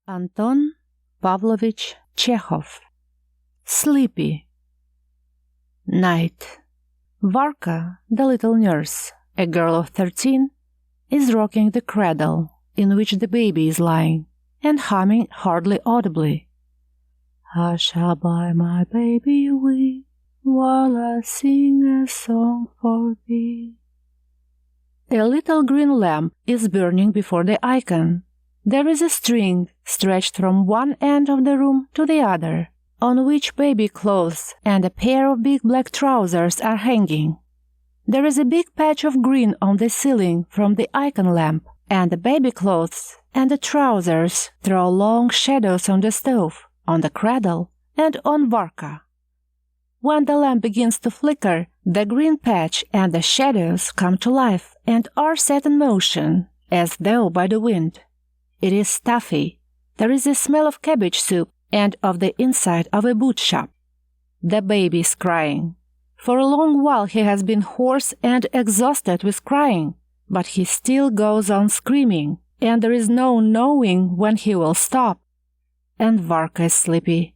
Anton Pavlovich Chekhov. Sleepy. Night. Varka, the little nurse, a girl of 13, is rocking the cradle in which the baby is lying and humming hardly audibly. Hush by my baby wee, while I sing a song for thee. A little green lamp is burning before the icon. There is a string stretched from one end of the room to the other, on which baby clothes and a pair of big black trousers are hanging. There is a big patch of green on the ceiling from the icon lamp, and the baby clothes and the trousers throw long shadows on the stove, on the cradle, and on Varka. When the lamp begins to flicker, the green patch and the shadows come to life and are set in motion, as though by the wind. It is stuffy. There is a smell of cabbage soup and of the inside of a boot shop. The baby is crying. For a long while he has been hoarse and exhausted with crying, but he still goes on screaming, and there is no knowing when he will stop. And Varka is sleepy.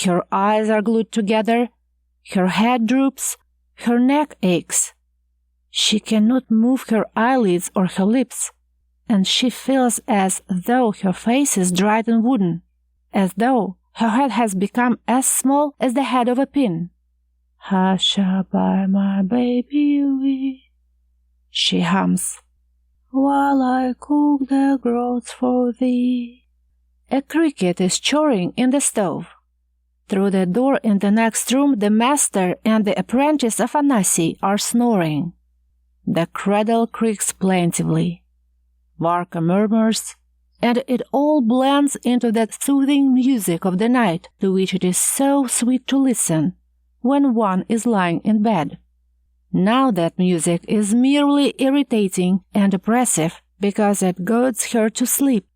Her eyes are glued together, her head droops, her neck aches. She cannot move her eyelids or her lips, and she feels as though her face is dried and wooden, as though her head has become as small as the head of a pin. Hush by my baby wee, she hums, while I cook the groats for thee. A cricket is churring in the stove. Through the door in the next room the master and the apprentice of Anasi are snoring. The cradle creaks plaintively. Varka murmurs, and it all blends into that soothing music of the night to which it is so sweet to listen when one is lying in bed. Now that music is merely irritating and oppressive because it goads her to sleep,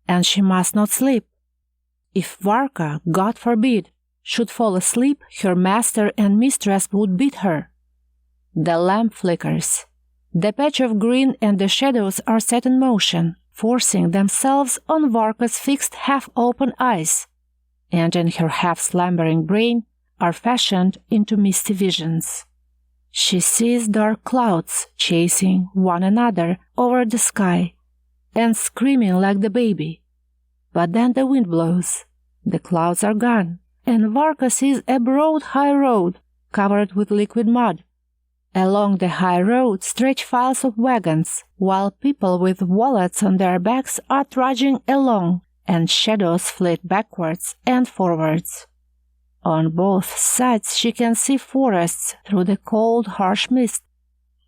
and she must not sleep. If Varka, God forbid, should fall asleep, her master and mistress would beat her. The lamp flickers. The patch of green and the shadows are set in motion, forcing themselves on Varka's fixed half-open eyes, and in her half-slumbering brain are fashioned into misty visions. She sees dark clouds chasing one another over the sky and screaming like the baby. But then the wind blows, the clouds are gone, and Varka sees a broad high road covered with liquid mud. Along the high road stretch files of wagons, while people with wallets on their backs are trudging along, and shadows flit backwards and forwards. On both sides she can see forests through the cold, harsh mist.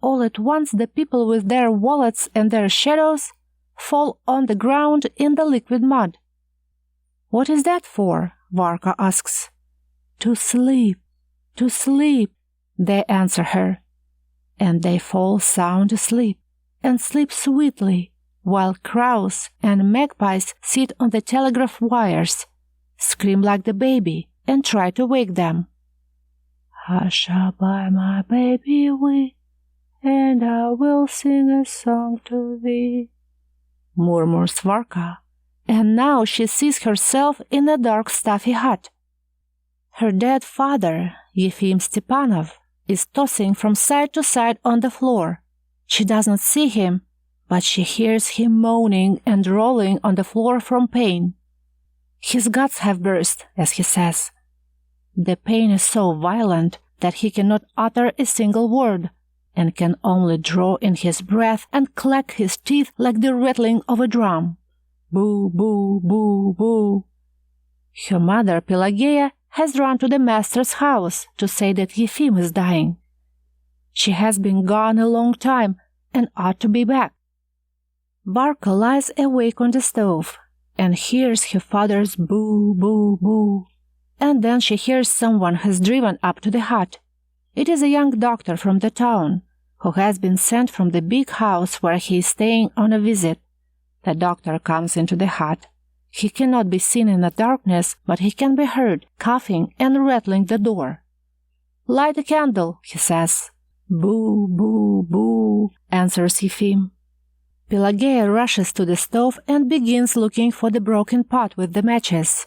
All at once the people with their wallets and their shadows fall on the ground in the liquid mud. "What is that for?" Varka asks. "To sleep, to sleep," they answer her. And they fall sound asleep, and sleep sweetly, while crows and magpies sit on the telegraph wires, scream like the baby, and try to wake them. Hush by my baby wee, and I will sing a song to thee, murmurs Varka, and now she sees herself in a dark stuffy hut. Her dead father, Yefim Stepanov, is tossing from side to side on the floor. She doesn't see him, but she hears him moaning and rolling on the floor from pain. His guts have burst, as he says. The pain is so violent that he cannot utter a single word, and can only draw in his breath and clack his teeth like the rattling of a drum. Boo, boo, boo, boo. Her mother, Pelageya, has run to the master's house to say that Yefim is dying. She has been gone a long time and ought to be back. Varka lies awake on the stove and hears her father's boo, boo, boo. And then she hears someone has driven up to the hut. It is a young doctor from the town, who has been sent from the big house where he is staying on a visit. The doctor comes into the hut. He cannot be seen in the darkness, but he can be heard coughing and rattling the door. "Light a candle," he says. "Boo, boo, boo," answers Yefim. Pelageya rushes to the stove and begins looking for the broken pot with the matches.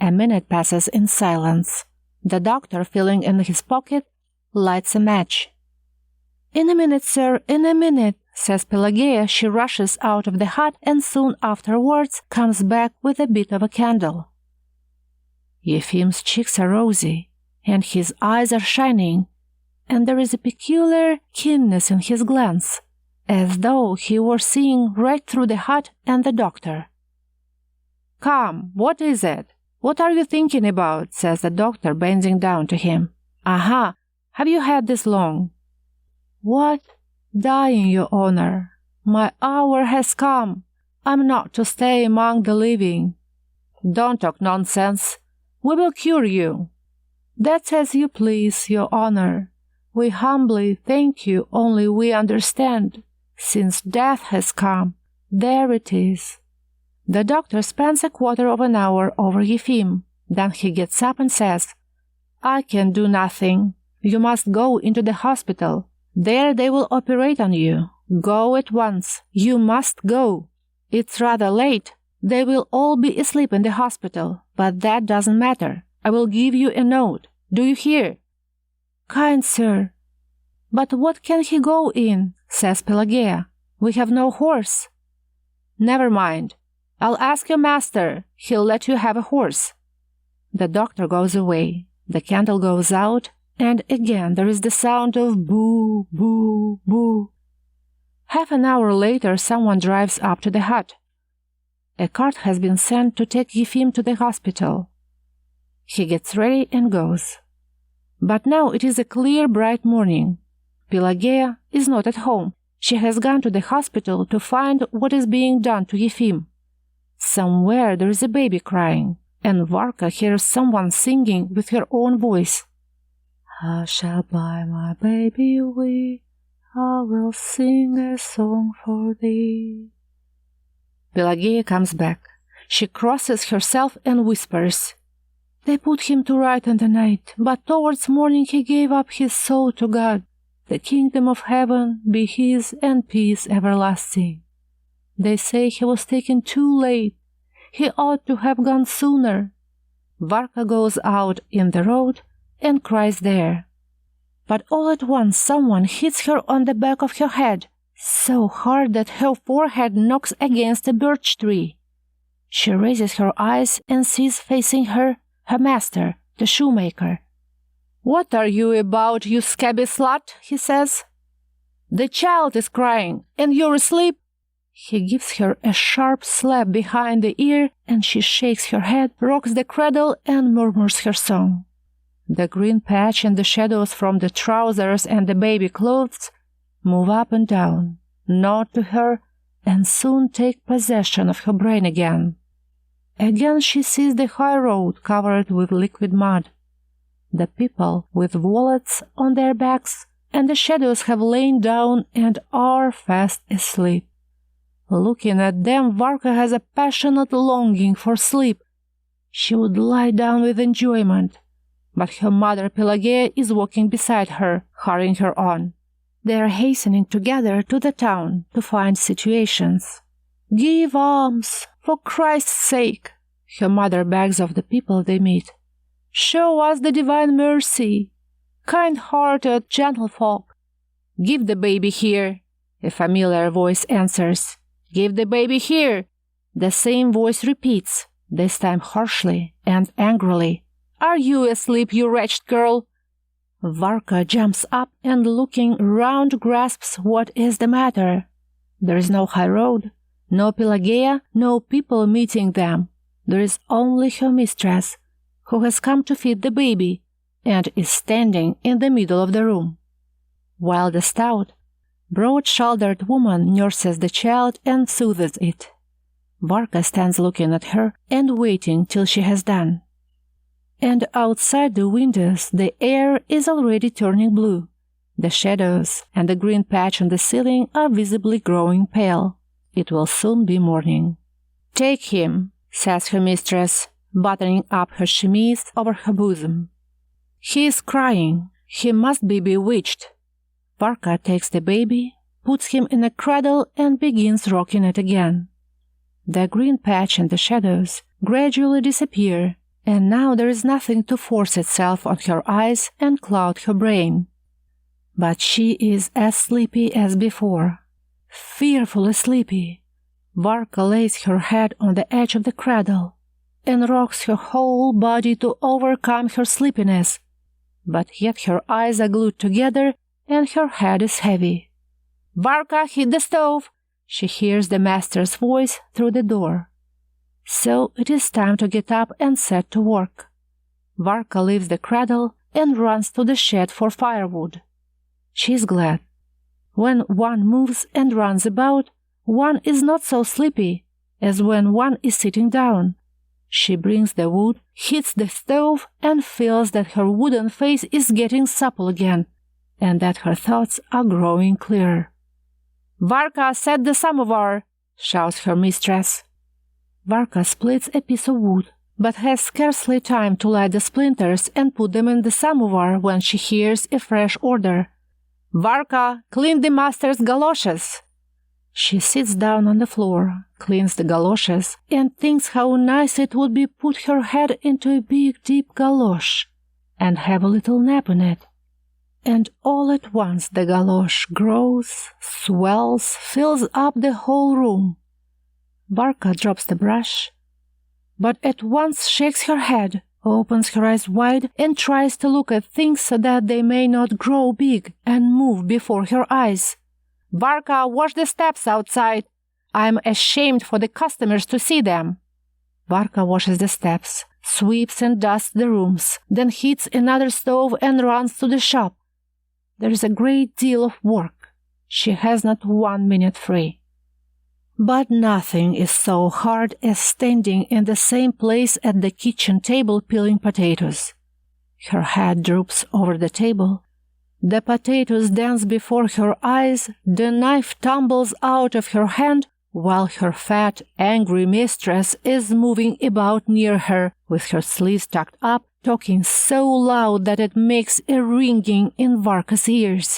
A minute passes in silence. The doctor, feeling in his pocket, lights a match. "In a minute, sir, in a minute," says Pelageya. She rushes out of the hut and soon afterwards comes back with a bit of a candle. Yefim's cheeks are rosy, and his eyes are shining, and there is a peculiar keenness in his glance, as though he were seeing right through the hut and the doctor. "Come, what is it? What are you thinking about?" says the doctor, bending down to him. "Aha! Have you had this long?" "What? Dying, Your Honor. My hour has come. I'm not to stay among the living." "Don't talk nonsense. We will cure you." "That's as you please, Your Honor. We humbly thank you, only we understand. Since death has come, there it is." The doctor spends a quarter of an hour over Yefim. Then he gets up and says, "I can do nothing. You must go into the hospital. There they will operate on you. Go at once. You must go. It's rather late. They will all be asleep in the hospital, but that doesn't matter. I will give you a note. Do you hear?" "Kind sir." "But what can he go in?" says Pelageya. "We have no horse." "Never mind. I'll ask your master. He'll let you have a horse." The doctor goes away. The candle goes out, and again there is the sound of boo, boo, boo. Half an hour later someone drives up to the hut. A cart has been sent to take Yefim to the hospital. He gets ready and goes. But now it is a clear, bright morning. Pelageya is not at home. She has gone to the hospital to find what is being done to Yefim. Somewhere there is a baby crying, and Varka hears someone singing with her own voice. "I shall buy my baby wee, I will sing a song for thee." Pelageya comes back. She crosses herself and whispers, "They put him to right in the night, but towards morning he gave up his soul to God. The kingdom of heaven be his and peace everlasting. They say he was taken too late. He ought to have gone sooner." Varka goes out in the road and cries there. But all at once someone hits her on the back of her head, so hard that her forehead knocks against a birch tree. She raises her eyes and sees facing her master, the shoemaker. "What are you about, you scabby slut?" he says. "The child is crying, and you're asleep." He gives her a sharp slap behind the ear, and she shakes her head, rocks the cradle, and murmurs her song. The green patch and the shadows from the trousers and the baby clothes move up and down, nod to her, and soon take possession of her brain again. Again she sees the high road covered with liquid mud. The people with wallets on their backs and the shadows have lain down and are fast asleep. Looking at them, Varka has a passionate longing for sleep. She would lie down with enjoyment, but her mother Pelageya is walking beside her, hurrying her on. They are hastening together to the town to find situations. "Give alms, for Christ's sake," her mother begs of the people they meet. "Show us the divine mercy. Kind-hearted gentlefolk." "Give the baby here," a familiar voice answers. "Give the baby here." The same voice repeats, this time harshly and angrily. "Are you asleep, you wretched girl?" Varka jumps up and looking round grasps what is the matter. There is no high road, no Pelageya, no people meeting them. There is only her mistress, who has come to feed the baby, and is standing in the middle of the room, while the stout, broad-shouldered woman nurses the child and soothes it. Varka stands looking at her and waiting till she has done. And outside the windows the air is already turning blue. The shadows and the green patch on the ceiling are visibly growing pale. It will soon be morning. "Take him," says her mistress, buttoning up her chemise over her bosom. "He is crying. He must be bewitched." Varka takes the baby, puts him in a cradle and begins rocking it again. The green patch and the shadows gradually disappear, and now there is nothing to force itself on her eyes and cloud her brain. But she is as sleepy as before, fearfully sleepy. Varka lays her head on the edge of the cradle and rocks her whole body to overcome her sleepiness, but yet her eyes are glued together and her head is heavy. "Varka, hit the stove!" She hears the master's voice through the door. So it is time to get up and set to work. Varka leaves the cradle and runs to the shed for firewood. She is glad. When one moves and runs about, one is not so sleepy as when one is sitting down. She brings the wood, hits the stove, and feels that her wooden face is getting supple again, and that her thoughts are growing clearer. "Varka, set the samovar!" shouts her mistress. Varka splits a piece of wood, but has scarcely time to light the splinters and put them in the samovar when she hears a fresh order. "Varka, clean the master's galoshes!" She sits down on the floor, cleans the galoshes, and thinks how nice it would be to put her head into a big, deep galosh and have a little nap in it. And all at once the galosh grows, swells, fills up the whole room. Varka drops the brush, but at once shakes her head, opens her eyes wide, and tries to look at things so that they may not grow big and move before her eyes. "Varka, wash the steps outside! I'm ashamed for the customers to see them." Varka washes the steps, sweeps and dusts the rooms, then heats another stove and runs to the shop. There is a great deal of work. She has not 1 minute free. But nothing is so hard as standing in the same place at the kitchen table peeling potatoes. Her head droops over the table. The potatoes dance before her eyes, the knife tumbles out of her hand, while her fat, angry mistress is moving about near her with her sleeves tucked up, talking so loud that it makes a ringing in Varka's ears.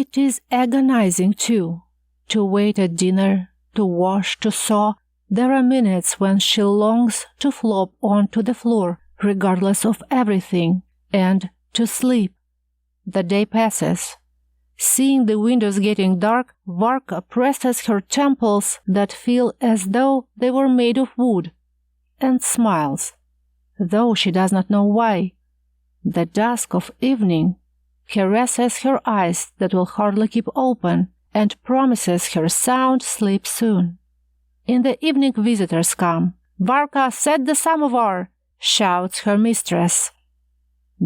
It is agonizing, too, to wait at dinner, to wash, to sew. There are minutes when she longs to flop onto the floor, regardless of everything, and to sleep. The day passes. Seeing the windows getting dark, Varka presses her temples that feel as though they were made of wood, and smiles, though she does not know why. The dusk of evening caresses her eyes that will hardly keep open, and promises her sound sleep soon. In the evening visitors come. "Varka, set the samovar!" shouts her mistress.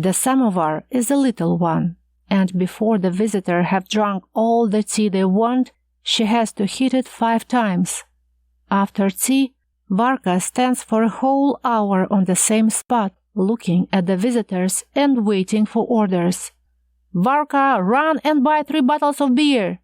The samovar is a little one, and before the visitor have drunk all the tea they want, she has to heat it 5 times. After tea, Varka stands for a whole hour on the same spot, looking at the visitors and waiting for orders. "Varka, run and buy 3 bottles of beer!"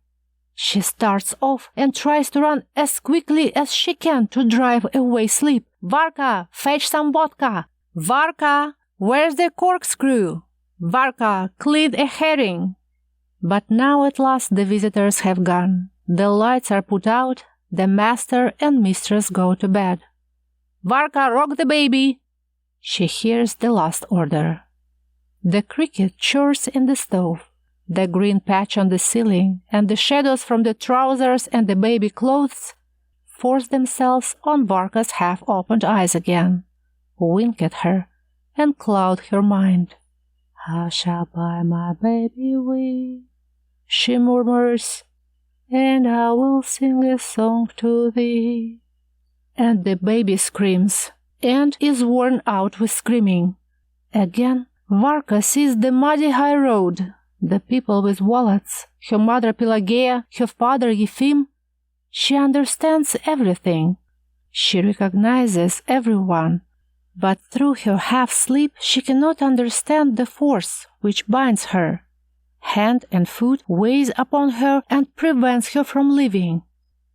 She starts off and tries to run as quickly as she can to drive away sleep. "Varka, fetch some vodka! Varka, where's the corkscrew? Varka, clean a herring!" But now at last the visitors have gone. The lights are put out, the master and mistress go to bed. "Varka, rock the baby!" She hears the last order. The cricket chirps in the stove. The green patch on the ceiling and the shadows from the trousers and the baby clothes force themselves on Varka's half-opened eyes again, wink at her, and cloud her mind. "Hush up, my baby, weep," she murmurs, "and I will sing a song to thee." And the baby screams, and is worn out with screaming. Again, Varka sees the muddy high road, the people with wallets, her mother Pelageya, her father Yefim. She understands everything. She recognizes everyone, but through her half-sleep she cannot understand the force which binds her. Hand and foot weighs upon her and prevents her from living.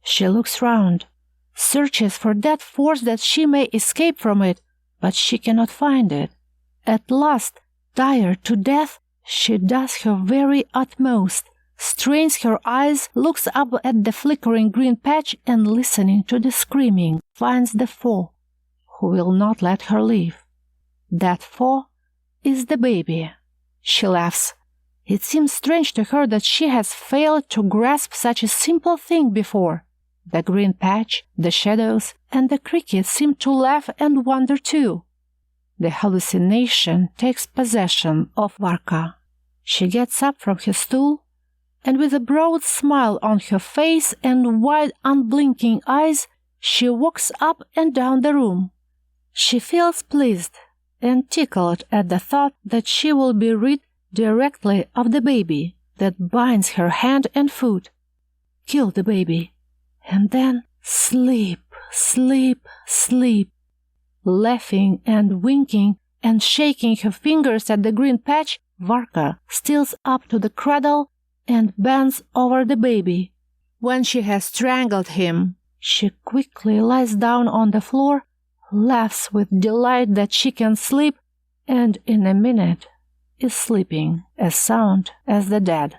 She looks round, searches for that force that she may escape from it, but she cannot find it. At last, tired to death, she does her very utmost, strains her eyes, looks up at the flickering green patch, and listening to the screaming, finds the foe, who will not let her leave. That foe is the baby. She laughs. It seems strange to her that she has failed to grasp such a simple thing before. The green patch, the shadows, and the cricket seem to laugh and wonder too. The hallucination takes possession of Varka. She gets up from her stool, and with a broad smile on her face and wide unblinking eyes, she walks up and down the room. She feels pleased and tickled at the thought that she will be rid directly of the baby that binds her hand and foot. Kill the baby, and then sleep, sleep, sleep. Laughing and winking and shaking her fingers at the green patch, Varka steals up to the cradle and bends over the baby. When she has strangled him, she quickly lies down on the floor, laughs with delight that she can sleep, and in a minute is sleeping as sound as the dead.